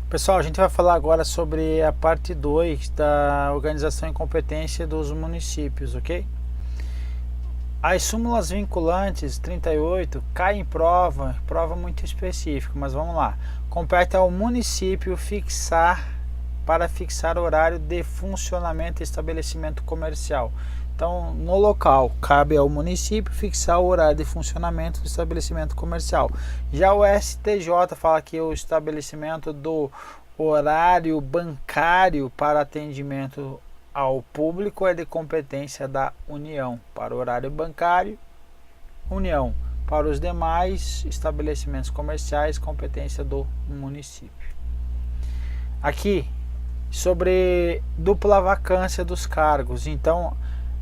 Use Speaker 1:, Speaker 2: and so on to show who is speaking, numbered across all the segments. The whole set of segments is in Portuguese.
Speaker 1: Pessoal, a gente vai falar agora sobre a parte 2 da organização e competência dos municípios, ok? As súmulas vinculantes 38 caem em prova muito específica, mas vamos lá. Compete ao município para fixar horário de funcionamento e estabelecimento comercial. Então, no local, cabe ao município fixar o horário de funcionamento do estabelecimento comercial. Já o STJ fala que o estabelecimento do horário bancário para atendimento ao público é de competência da União. Para o horário bancário, União. Para os demais estabelecimentos comerciais, competência do município. Aqui, sobre dupla vacância dos cargos. Então,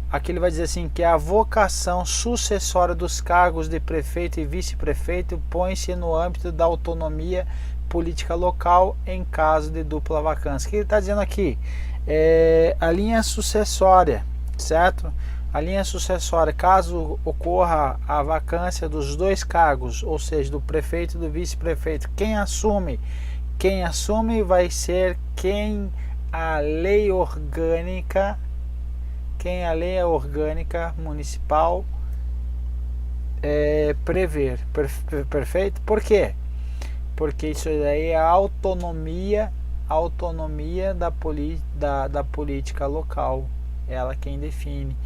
Speaker 1: aqui ele vai dizer assim que a vocação sucessória dos cargos de prefeito e vice-prefeito põe-se no âmbito da autonomia política local em caso de dupla vacância. O que ele está dizendo aqui? A linha sucessória, certo? A linha sucessória, caso ocorra a vacância dos dois cargos, ou seja, do prefeito e do vice-prefeito, quem assume vai ser quem a lei orgânica municipal prever. Perfeito? Por quê? Porque isso daí é a autonomia da política local, ela quem define.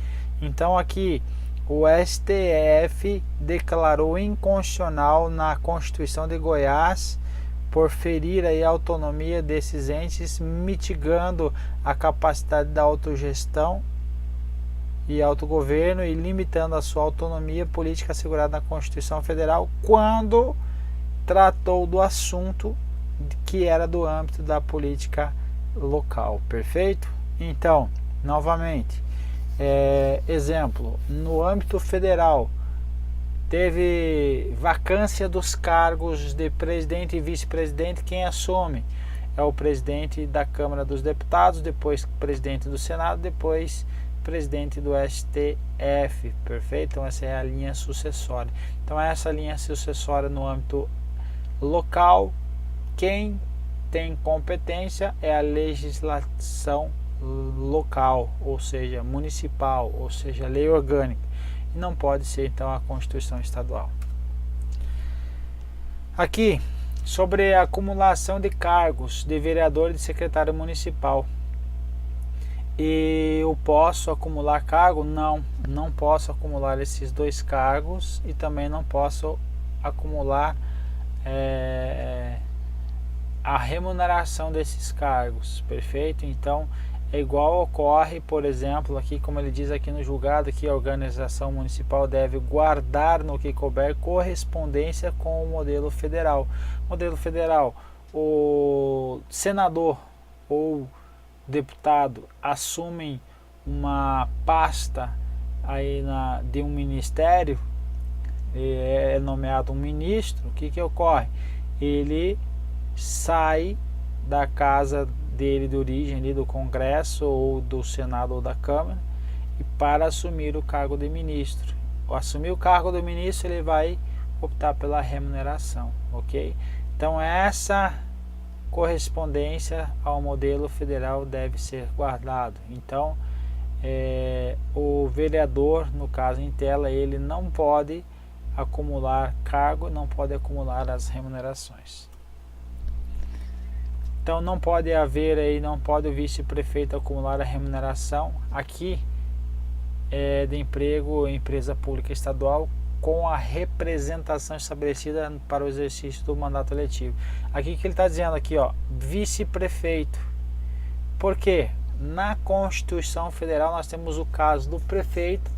Speaker 1: Então aqui o STF declarou inconstitucional na Constituição de Goiás por ferir aí a autonomia desses entes, mitigando a capacidade da autogestão e autogoverno e limitando a sua autonomia política assegurada na Constituição Federal quando tratou do assunto que era do âmbito da política local. Perfeito? Então, novamente, exemplo, no âmbito federal teve vacância dos cargos de presidente e vice-presidente. Quem assume é o presidente da Câmara dos Deputados, depois presidente do Senado, depois presidente do STF. Perfeito? Então essa é a linha sucessória. Então essa linha sucessória no âmbito local, quem tem competência é a legislação local, ou seja, municipal, ou seja, lei orgânica, e não pode ser então a Constituição estadual. Aqui, sobre a acumulação de cargos de vereador e de secretário municipal. E eu posso acumular cargo? Não posso acumular esses dois cargos e também não posso acumular a remuneração desses cargos. Perfeito? Então é igual ocorre, por exemplo, aqui como ele diz aqui no julgado, que a organização municipal deve guardar no que couber correspondência com o modelo federal. Modelo federal, o senador ou deputado assumem uma pasta aí de um ministério, é nomeado um ministro. O que ocorre? Ele sai da casa dele de origem, ali do Congresso ou do Senado ou da Câmara, e para assumir o cargo de ministro. Ao assumir o cargo de ministro, ele vai optar pela remuneração, ok? Então essa correspondência ao modelo federal deve ser guardado. Então o vereador, no caso em tela, ele não pode acumular cargo, não pode acumular as remunerações. Então não pode haver aí, não pode o vice-prefeito acumular a remuneração aqui de emprego em empresa pública estadual com a representação estabelecida para o exercício do mandato eletivo. Aqui que ele está dizendo aqui, ó, vice-prefeito. Por quê? Na Constituição Federal nós temos o caso do prefeito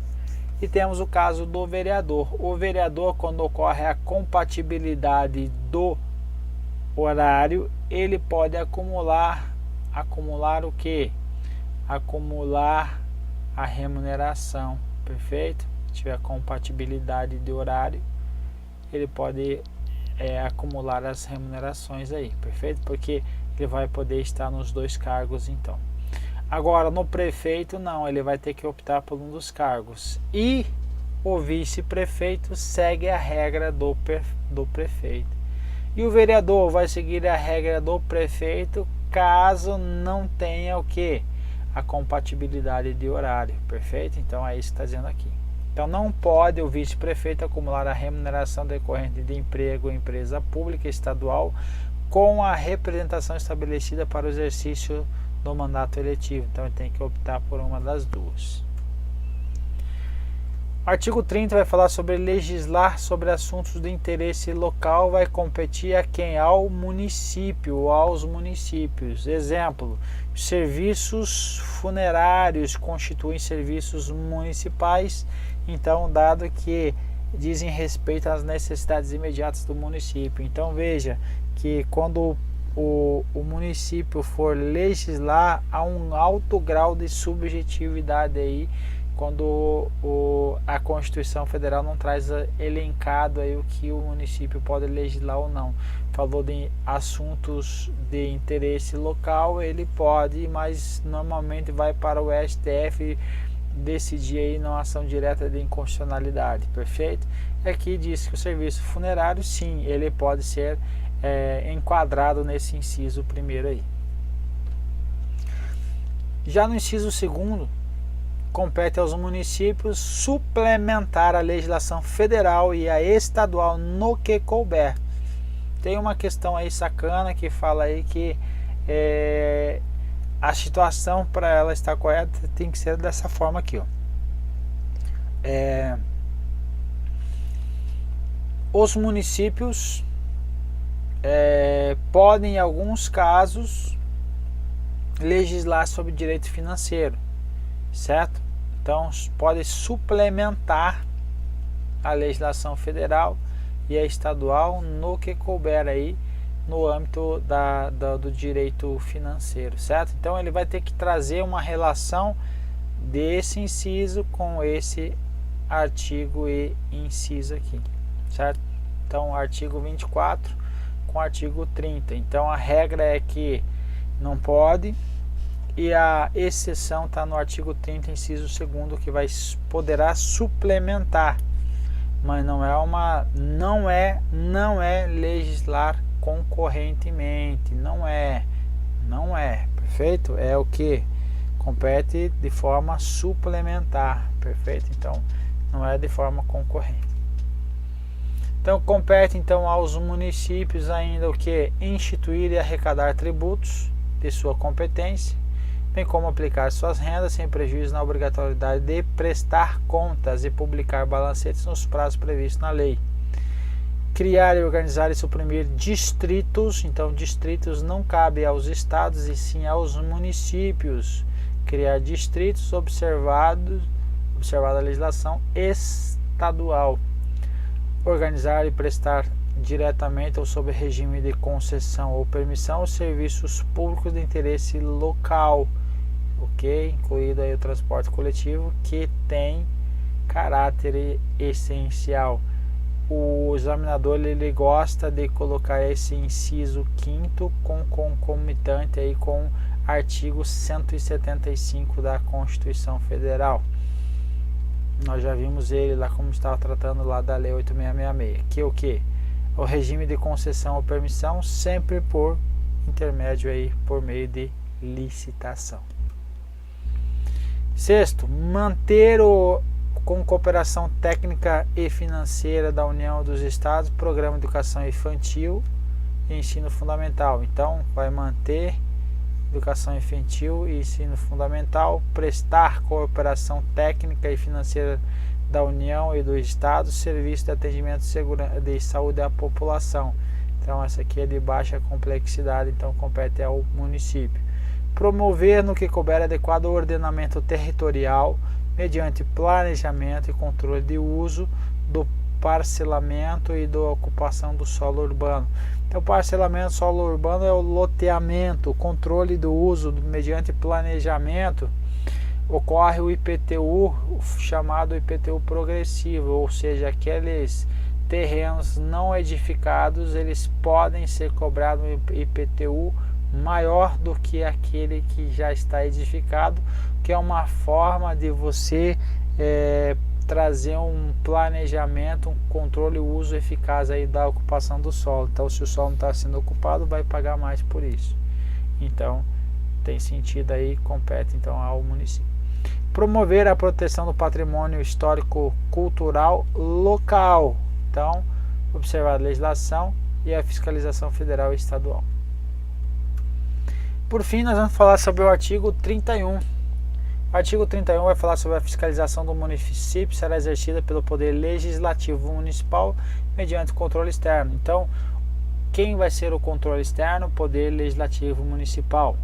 Speaker 1: e temos o caso do vereador. O vereador, quando ocorre a compatibilidade do horário, ele pode acumular o que? Acumular a remuneração. Perfeito? Se tiver compatibilidade de horário, ele pode acumular as remunerações aí. Perfeito? Porque ele vai poder estar nos dois cargos então. Agora no prefeito não, ele vai ter que optar por um dos cargos. E o vice-prefeito segue a regra do prefeito. E o vereador vai seguir a regra do prefeito caso não tenha o que? A compatibilidade de horário, perfeito? Então é isso que está dizendo aqui. Então não pode o vice-prefeito acumular a remuneração decorrente de emprego em empresa pública estadual com a representação estabelecida para o exercício do mandato eletivo. Então ele tem que optar por uma das duas. Artigo 30 vai falar sobre legislar sobre assuntos de interesse local, vai competir a quem? Ao município ou aos municípios. Exemplo, serviços funerários constituem serviços municipais, então dado que dizem respeito às necessidades imediatas do município. Então veja que quando o município for legislar, há um alto grau de subjetividade aí, quando a Constituição Federal não traz elencado aí o que o município pode legislar ou não. Falou de assuntos de interesse local, ele pode, mas normalmente vai para o STF decidir aí numa ação direta de inconstitucionalidade, perfeito? Aqui diz que o serviço funerário, sim, ele pode ser enquadrado nesse inciso primeiro aí. Já no inciso segundo, compete aos municípios suplementar a legislação federal e a estadual no que couber. Tem uma questão aí sacana que fala aí que a situação para ela estar correta tem que ser dessa forma aqui, ó. Os municípios podem, em alguns casos, legislar sobre direito financeiro, certo? Então pode suplementar a legislação federal e a estadual no que couber aí no âmbito do direito financeiro, certo? Então ele vai ter que trazer uma relação desse inciso com esse artigo e inciso aqui, certo? Então artigo 24 com artigo 30. Então a regra é que não pode, e a exceção está no artigo 30, inciso 2º, que poderá suplementar, mas não é legislar concorrentemente, não é, perfeito? É o que compete de forma suplementar, perfeito? Então não é de forma concorrente. Então compete então aos municípios ainda o que? Instituir e arrecadar tributos de sua competência, bem como aplicar suas rendas sem prejuízo na obrigatoriedade de prestar contas e publicar balancetes nos prazos previstos na lei. Criar, organizar e suprimir distritos. Então distritos não cabe aos estados e sim aos municípios. Criar distritos observada a legislação estadual. Organizar e prestar diretamente ou sob regime de concessão ou permissão os serviços públicos de interesse local, ok? Incluído aí o transporte coletivo, que tem caráter essencial. O examinador ele gosta de colocar esse inciso 5º com concomitante aí com artigo 175 da Constituição Federal. Nós já vimos ele lá como estava tratando lá da Lei 8666, que é o que? O regime de concessão ou permissão sempre por intermédio aí, por meio de licitação. Sexto, manter com cooperação técnica e financeira da União dos Estados, Programa de Educação Infantil e Ensino Fundamental. Então, vai manter Educação Infantil e Ensino Fundamental, prestar cooperação técnica e financeira da União e do Estado, serviço de atendimento de saúde à população. Então essa aqui é de baixa complexidade, então compete ao município. Promover no que couber adequado ordenamento territorial mediante planejamento e controle de uso do parcelamento e da ocupação do solo urbano. Então parcelamento do solo urbano é o loteamento, o controle do uso mediante planejamento. Ocorre o IPTU, chamado IPTU progressivo, ou seja, aqueles terrenos não edificados, eles podem ser cobrados um IPTU maior do que aquele que já está edificado, que é uma forma de você trazer um planejamento, um controle e uso eficaz aí da ocupação do solo. Então, se o solo não está sendo ocupado, vai pagar mais por isso. Então, tem sentido aí, compete então ao município. Promover a proteção do patrimônio histórico-cultural local. Então, observar a legislação e a fiscalização federal e estadual. Por fim, nós vamos falar sobre o artigo 31. O artigo 31 vai falar sobre a fiscalização do município será exercida pelo Poder Legislativo Municipal mediante controle externo. Então, quem vai ser o controle externo? Poder Legislativo Municipal.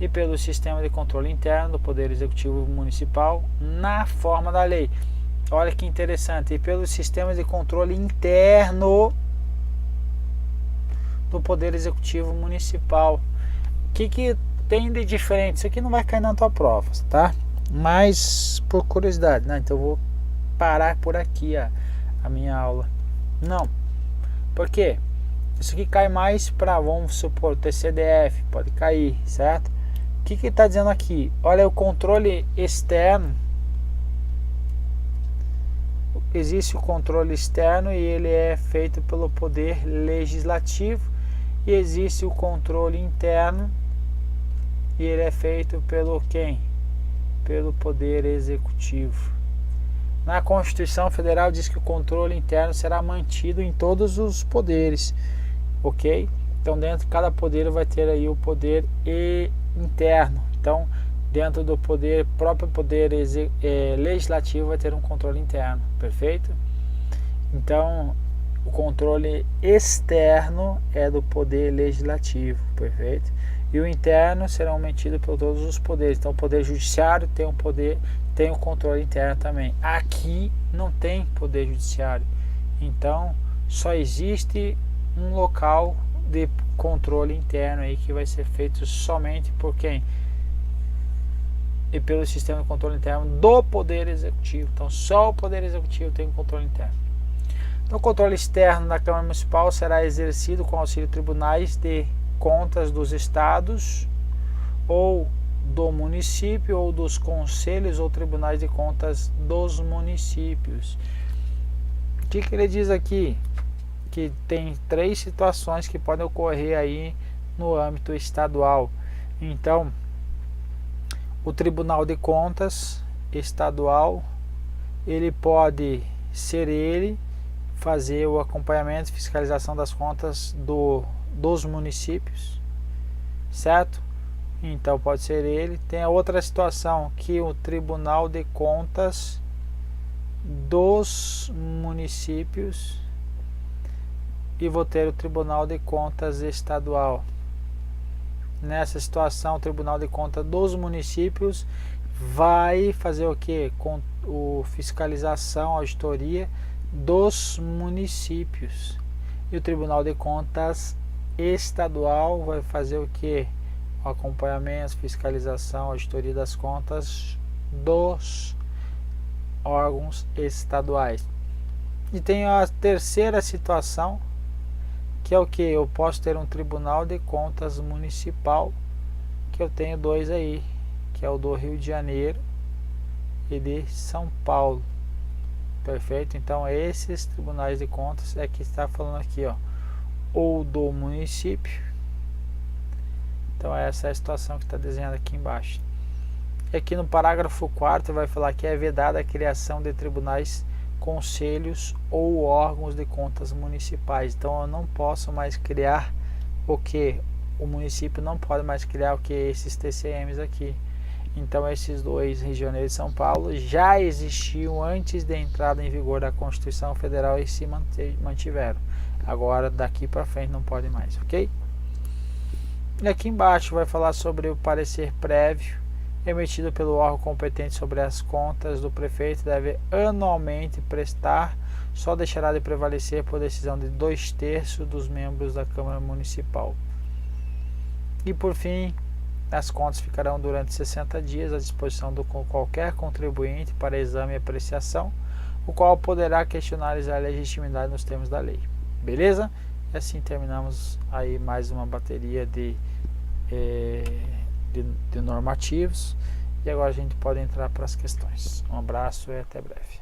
Speaker 1: E pelo sistema de controle interno do Poder Executivo Municipal na forma da lei. Olha que interessante. E pelo sistema de controle interno do Poder Executivo Municipal. O que tem de diferente? Isso aqui não vai cair na tua prova, tá? Mas por curiosidade, né? Então eu vou parar por aqui a minha aula. Não. Por quê? Isso aqui cai mais para, vamos supor, TCDF, pode cair, certo? O que está dizendo aqui? Olha, o controle externo. Existe o controle externo e ele é feito pelo Poder Legislativo. E existe o controle interno e ele é feito pelo quem? Pelo Poder Executivo. Na Constituição Federal diz que o controle interno será mantido em todos os poderes, ok? Então dentro de cada poder vai ter aí o poder interno. Então dentro do próprio poder legislativo vai ter um controle interno, perfeito? Então o controle externo é do poder legislativo, perfeito? E o interno será mantido por todos os poderes. Então o poder judiciário tem um controle interno também. Aqui não tem poder judiciário. Então só existe um local de controle interno aí que vai ser feito somente por quem? E pelo sistema de controle interno do Poder Executivo. Então só o Poder Executivo tem um controle interno. Então o controle externo da Câmara Municipal será exercido com auxílio de tribunais de contas dos estados ou do município ou dos conselhos ou tribunais de contas dos municípios. O que ele diz aqui? Que tem 3 situações que podem ocorrer aí no âmbito estadual. Então, o Tribunal de Contas estadual, ele pode ser fazer o acompanhamento e fiscalização das contas dos municípios, certo? Então pode ser ele. Tem a outra situação que o Tribunal de Contas dos municípios e vou ter o Tribunal de Contas estadual. Nessa situação, o Tribunal de Contas dos municípios vai fazer o que? Com fiscalização, auditoria dos municípios. E o Tribunal de Contas estadual vai fazer o que? O acompanhamento, fiscalização, auditoria das contas dos órgãos estaduais. E tem a terceira situação, que é o que? Eu posso ter um Tribunal de Contas municipal, que eu tenho 2 aí, que é o do Rio de Janeiro e de São Paulo. Perfeito? Então esses tribunais de contas é que está falando aqui, ó, ou do município. Então essa é a situação que está desenhada aqui embaixo. E aqui no parágrafo 4º vai falar que é vedada a criação de tribunais, conselhos ou órgãos de contas municipais. Então eu não posso mais criar o que? O município não pode mais criar o que? Esses TCMs aqui. Então esses 2, Rio de Janeiro e São Paulo, já existiam antes da entrada em vigor da Constituição Federal e se mantiveram. Agora daqui para frente não pode mais, ok? E aqui embaixo vai falar sobre o parecer prévio emitido pelo órgão competente sobre as contas do prefeito, deve anualmente prestar, só deixará de prevalecer por decisão de 2/3 dos membros da Câmara Municipal. E por fim, as contas ficarão durante 60 dias à disposição de qualquer contribuinte para exame e apreciação, o qual poderá questionar a legitimidade nos termos da lei. Beleza? E assim terminamos aí mais uma bateria de normativos. E agora a gente pode entrar para as questões. Um abraço e até breve.